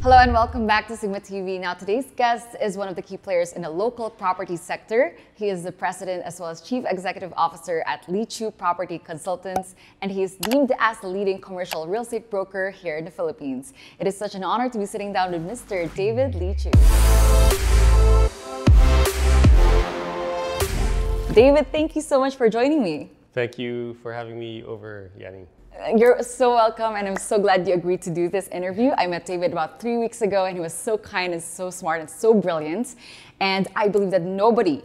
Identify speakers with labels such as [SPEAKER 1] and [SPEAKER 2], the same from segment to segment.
[SPEAKER 1] Hello and welcome back to SiGMA TV. Now today's guest is one of the key players in the local property sector. He is the president as well as chief executive officer at Leechiu Property Consultants, and he is deemed as the leading commercial real estate broker here in the Philippines. It is such an honor to be sitting down with Mr. David Leechiu. David, thank you so much for joining me.
[SPEAKER 2] Thank you for having me over, Yanni.
[SPEAKER 1] You're so welcome, and I'm so glad you agreed to do this interview. I met David about 3 weeks ago, and he was so kind and so smart and so brilliant. And I believe that nobody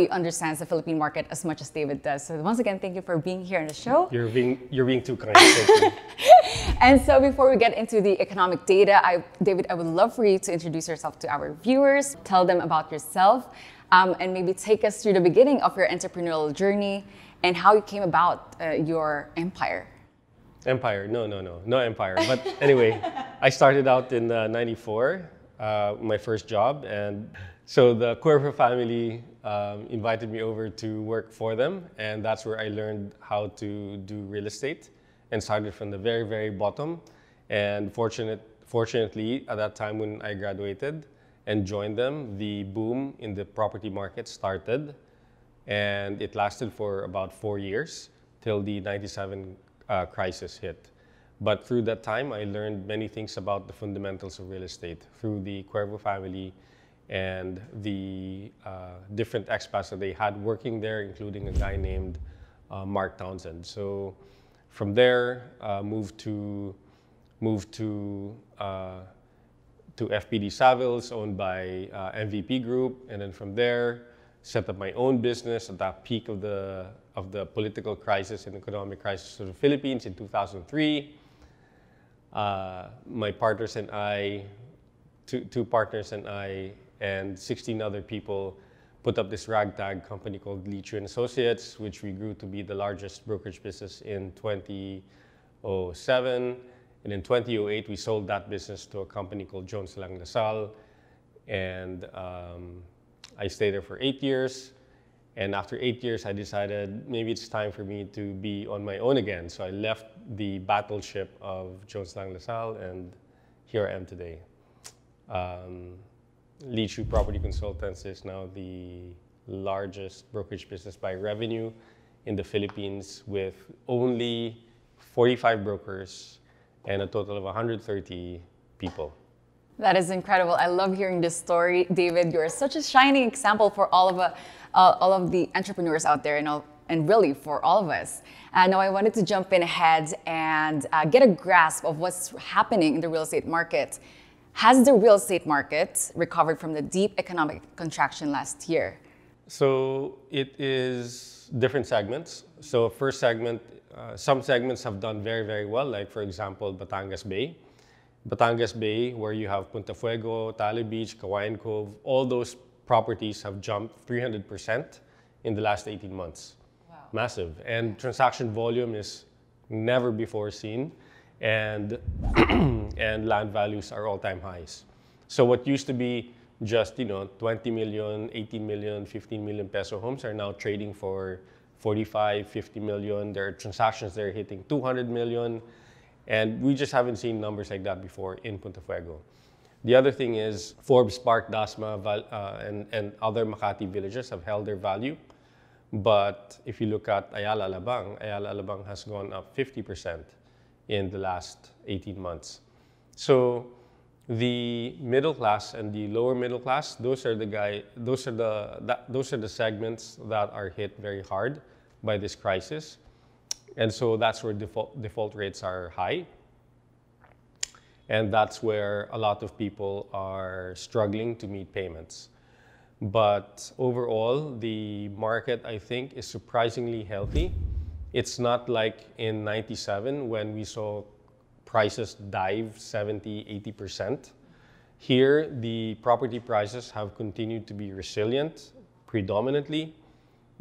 [SPEAKER 1] understands the Philippine market as much as David does. So once again, thank you for being here on the show.
[SPEAKER 2] You're being too kind. Thank you.
[SPEAKER 1] And so before we get into the economic data, David, I would love for you to introduce yourself to our viewers, tell them about yourself, and maybe take us through the beginning of your entrepreneurial journey and how you came about your empire.
[SPEAKER 2] Empire? No empire. But anyway, I started out in '94, my first job, and so the Cuervo family invited me over to work for them, and that's where I learned how to do real estate and started from the very, very bottom. And fortunately, at that time when I graduated and joined them, the boom in the property market started, and it lasted for about 4 years till the '97 crisis hit. But through that time, I learned many things about the fundamentals of real estate through the Cuervo family and the different expats that they had working there, including a guy named Mark Townsend. So from there, moved to FPD Savills, owned by MVP Group, and then from there, set up my own business at that peak of the political crisis and economic crisis of the Philippines in 2003. My partners and I, two partners and I, and 16 other people put up this ragtag company called Leechiu Associates, which we grew to be the largest brokerage business in 2007. And in 2008, we sold that business to a company called Jones Lang LaSalle. And I stayed there for 8 years. And after 8 years, I decided maybe it's time for me to be on my own again. So I left the battleship of Jones Lang LaSalle, and here I am today. Leechiu Property Consultants is now the largest brokerage business by revenue in the Philippines, with only 45 brokers and a total of 130 people.
[SPEAKER 1] That is incredible. I love hearing this story, David. You're such a shining example for all of the entrepreneurs out there, and really for all of us. Now I wanted to jump in ahead and get a grasp of what's happening in the real estate market. Has the real estate market recovered from the deep economic contraction last year?
[SPEAKER 2] So it is different segments. So first segment, some segments have done very, very well, like for example, Batangas Bay. Batangas Bay, where you have Punta Fuego, Tally Beach, Kawayan Cove, all those properties have jumped 300% in the last 18 months.
[SPEAKER 1] Wow.
[SPEAKER 2] Massive. And transaction volume is never before seen, and, and land values are all-time highs. So what used to be just 20 million, 18 million, 15 million peso homes are now trading for 45, 50 million. There are transactions that are hitting 200 million. And we just haven't seen numbers like that before in Punta Fuego. The other thing is Forbes, Park, Dasma, and other Makati villages have held their value. But if you look at Ayala Alabang has gone up 50% in the last 18 months. So the middle class and the lower middle class, those are the segments that are hit very hard by this crisis. And so that's where default rates are high. And that's where a lot of people are struggling to meet payments. But overall, the market, I think, is surprisingly healthy. It's not like in '97 when we saw prices dive 70, 80%. Here, the property prices have continued to be resilient predominantly,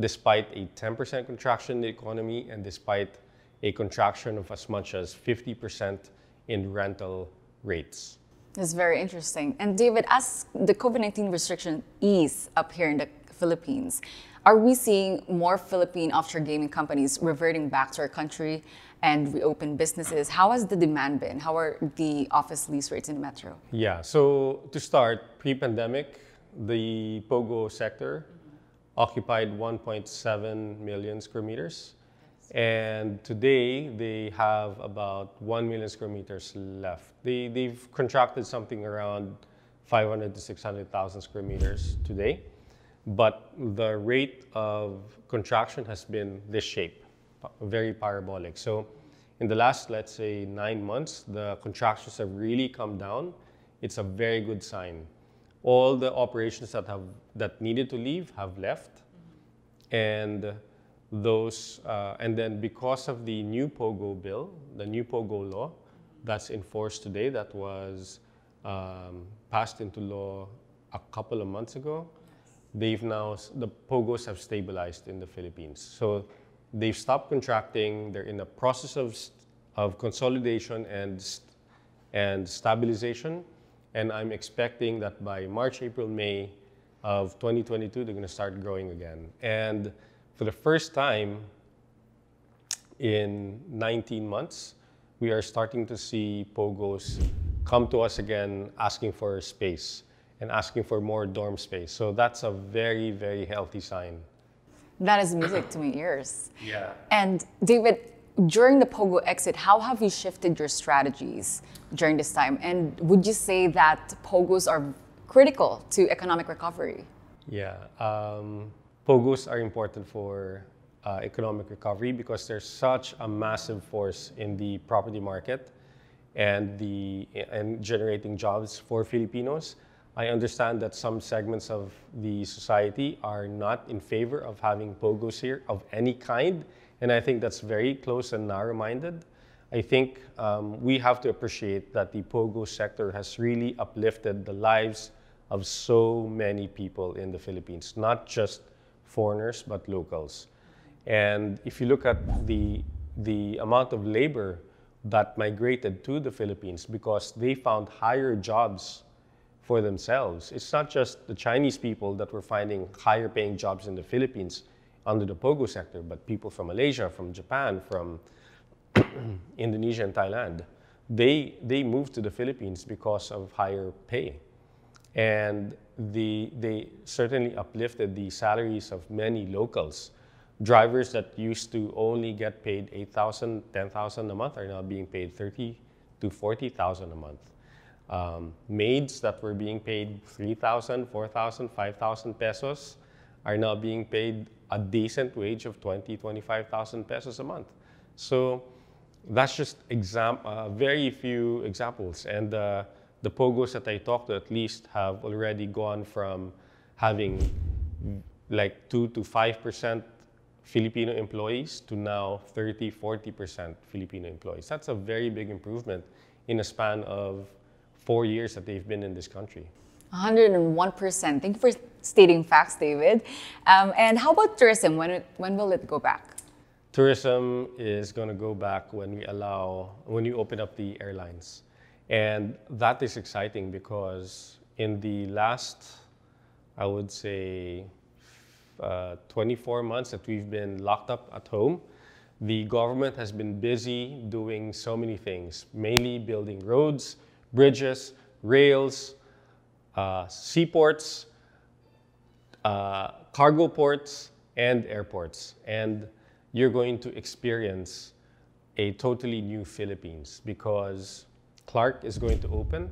[SPEAKER 2] despite a 10% contraction in the economy and despite a contraction of as much as 50% in rental rates.
[SPEAKER 1] It's very interesting. And David, as the COVID-19 restriction ease up here in the Philippines. Are we seeing more Philippine offshore gaming companies reverting back to our country and reopen businesses? How has the demand been? How are the office lease rates in Metro?
[SPEAKER 2] Yeah, so to start, pre-pandemic, the POGO sector occupied 1.7 million square meters. And today, they have about 1 million square meters left. They've contracted something around 500 to 600,000 square meters today. But the rate of contraction has been this shape, very parabolic. So in the last, let's say, 9 months, the contractions have really come down. It's a very good sign. All the operations that needed to leave have left. And and then because of the new POGO bill, the new POGO law that's enforced today, that was passed into law a couple of months ago, the POGOs have stabilized in the Philippines. So they've stopped contracting. They're in a process of consolidation and stabilization. And I'm expecting that by March, April, May of 2022, they're going to start growing again. And for the first time in 19 months, we are starting to see POGOs come to us again asking for space and asking for more dorm space. So that's a very, very healthy sign.
[SPEAKER 1] That is music to my ears.
[SPEAKER 2] Yeah.
[SPEAKER 1] And David, during the POGO exit, how have you shifted your strategies during this time? And would you say that POGOs are critical to economic recovery?
[SPEAKER 2] Yeah. POGOs are important for economic recovery because there's such a massive force in the property market and generating jobs for Filipinos. I understand that some segments of the society are not in favor of having POGOs here of any kind, and I think that's very close and narrow-minded. I think we have to appreciate that the POGO sector has really uplifted the lives of so many people in the Philippines, not just foreigners, but locals. And if you look at the amount of labor that migrated to the Philippines because they found higher jobs for themselves, it's not just the Chinese people that were finding higher paying jobs in the Philippines under the POGO sector, but people from Malaysia, from Japan, from Indonesia and Thailand. They moved to the Philippines because of higher pay. And they certainly uplifted the salaries of many locals. Drivers that used to only get paid 8,000, 10,000 a month are now being paid 30 to 40,000 a month. Maids that were being paid 3,000, 4,000, 5,000 pesos are now being paid a decent wage of 20, 25,000 pesos a month. So that's just very few examples. And the POGOs that I talked to at least have already gone from having like 2 to 5% Filipino employees to now 30, 40% Filipino employees. That's a very big improvement in a span of 4 years that they've been in this country.
[SPEAKER 1] 101%. Thank you for stating facts, David. And how about tourism? When will it go back?
[SPEAKER 2] Tourism is going to go back when we open up the airlines. And that is exciting because in the last, I would say, 24 months that we've been locked up at home, the government has been busy doing so many things, mainly building roads, bridges, rails, seaports, cargo ports, and airports. And you're going to experience a totally new Philippines because Clark is going to open,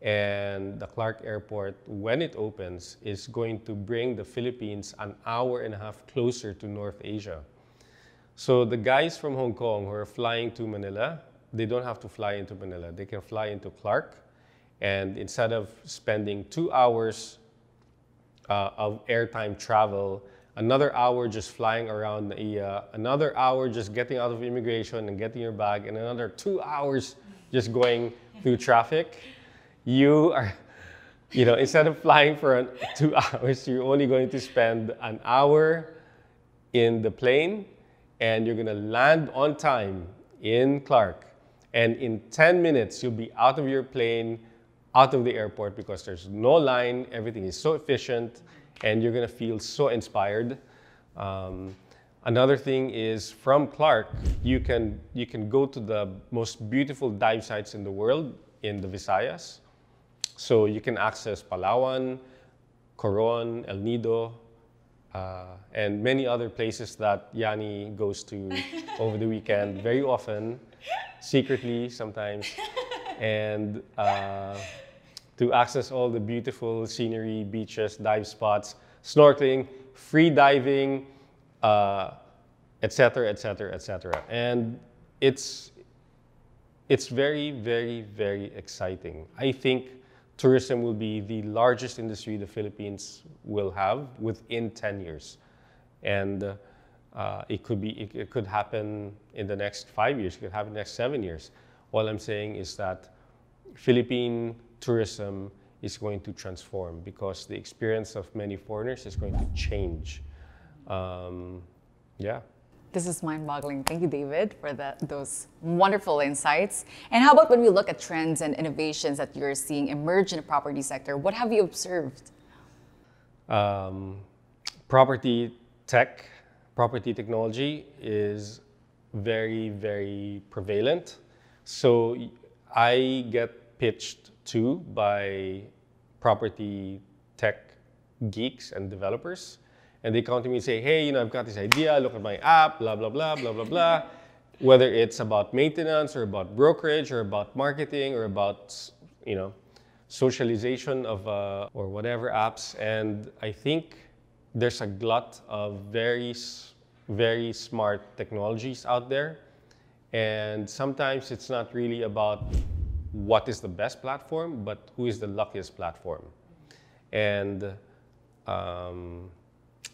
[SPEAKER 2] and the Clark Airport, when it opens, is going to bring the Philippines an hour and a half closer to North Asia. So the guys from Hong Kong who are flying to Manila, they don't have to fly into Manila. They can fly into Clark, and instead of spending 2 hours of airtime travel, another hour just flying around NAIA, another hour just getting out of immigration and getting your bag, and another 2 hours just going through traffic, you are, instead of flying for 2 hours, you're only going to spend an hour in the plane, and you're going to land on time in Clark. And in 10 minutes, you'll be out of your plane, out of the airport, because there's no line. Everything is so efficient. and you're gonna feel so inspired. Another thing is from Clark, you can go to the most beautiful dive sites in the world in the Visayas. So you can access Palawan, Coron, El Nido, and many other places that Yanni goes to over the weekend, very often, secretly sometimes, and to access all the beautiful scenery, beaches, dive spots, snorkeling, free diving, etc., etc., etc. And it's very, very, very exciting. I think tourism will be the largest industry the Philippines will have within 10 years. And it could happen in the next 5 years, it could happen in the next 7 years. All I'm saying is that Philippine tourism is going to transform because the experience of many foreigners is going to change. Yeah.
[SPEAKER 1] This is mind-boggling. Thank you, David, for those wonderful insights. And how about when we look at trends and innovations that you're seeing emerge in the property sector? What have you observed?
[SPEAKER 2] Property tech, property technology is very, very prevalent. So I get pitched to by property tech geeks and developers. And they come to me and say, hey, I've got this idea, look at my app, blah, blah, blah, blah, blah, blah. Whether it's about maintenance or about brokerage or about marketing or about, socialization of, or whatever apps. And I think there's a glut of very, very smart technologies out there. And sometimes it's not really about what is the best platform, but who is the luckiest platform. And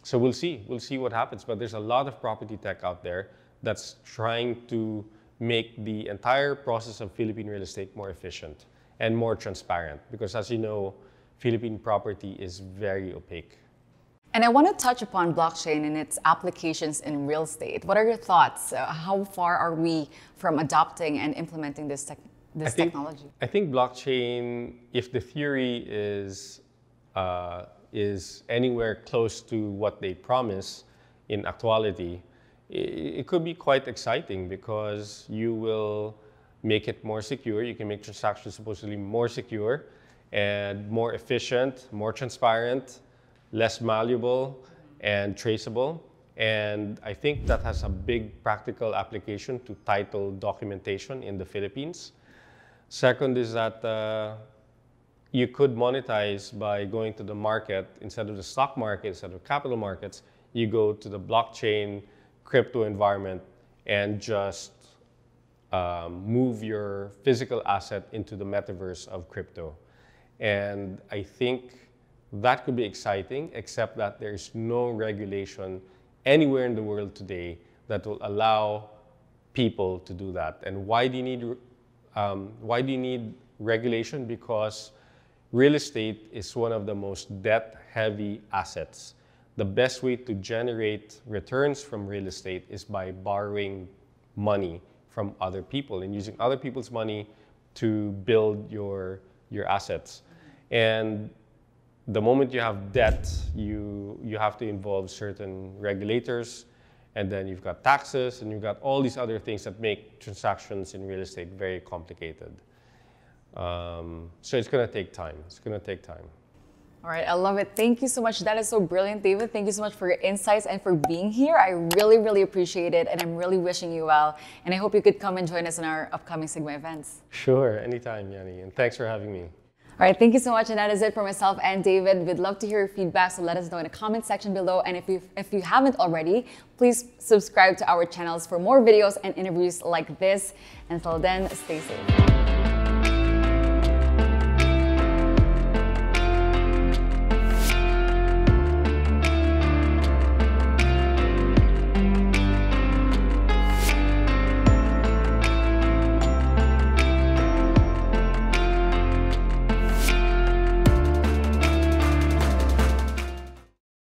[SPEAKER 2] so we'll see what happens, but there's a lot of property tech out there that's trying to make the entire process of Philippine real estate more efficient and more transparent because as you know, Philippine property is very opaque.
[SPEAKER 1] And I want to touch upon blockchain and its applications in real estate. What are your thoughts? How far are we from adopting and implementing this technology?
[SPEAKER 2] I think blockchain, if the theory is anywhere close to what they promise in actuality, it could be quite exciting because you will make it more secure. You can make transactions supposedly more secure and more efficient, more transparent, less malleable and traceable. And I think that has a big practical application to title documentation in the Philippines. Second is that you could monetize by going to the market. Instead of the stock market, instead of capital markets, you go to the blockchain crypto environment and just move your physical asset into the metaverse of crypto. And I think that could be exciting, except that there's no regulation anywhere in the world today that will allow people to do that. And why do you need regulation? Because real estate is one of the most debt-heavy assets. The best way to generate returns from real estate is by borrowing money from other people and using other people's money to build your assets. And the moment you have debt, you have to involve certain regulators, and then you've got taxes, and you've got all these other things that make transactions in real estate very complicated. So it's going to take time. It's going to take time.
[SPEAKER 1] All right, I love it. Thank you so much. That is so brilliant, David. Thank you so much for your insights and for being here. I really, really appreciate it, and I'm really wishing you well. And I hope you could come and join us in our upcoming SiGMA events.
[SPEAKER 2] Sure, anytime, Yanni, and thanks for having me.
[SPEAKER 1] All right, thank you so much, and that is it for myself and David. We'd love to hear your feedback, so let us know in the comment section below. And if you haven't already, please subscribe to our channels for more videos and interviews like this. Until then, stay safe.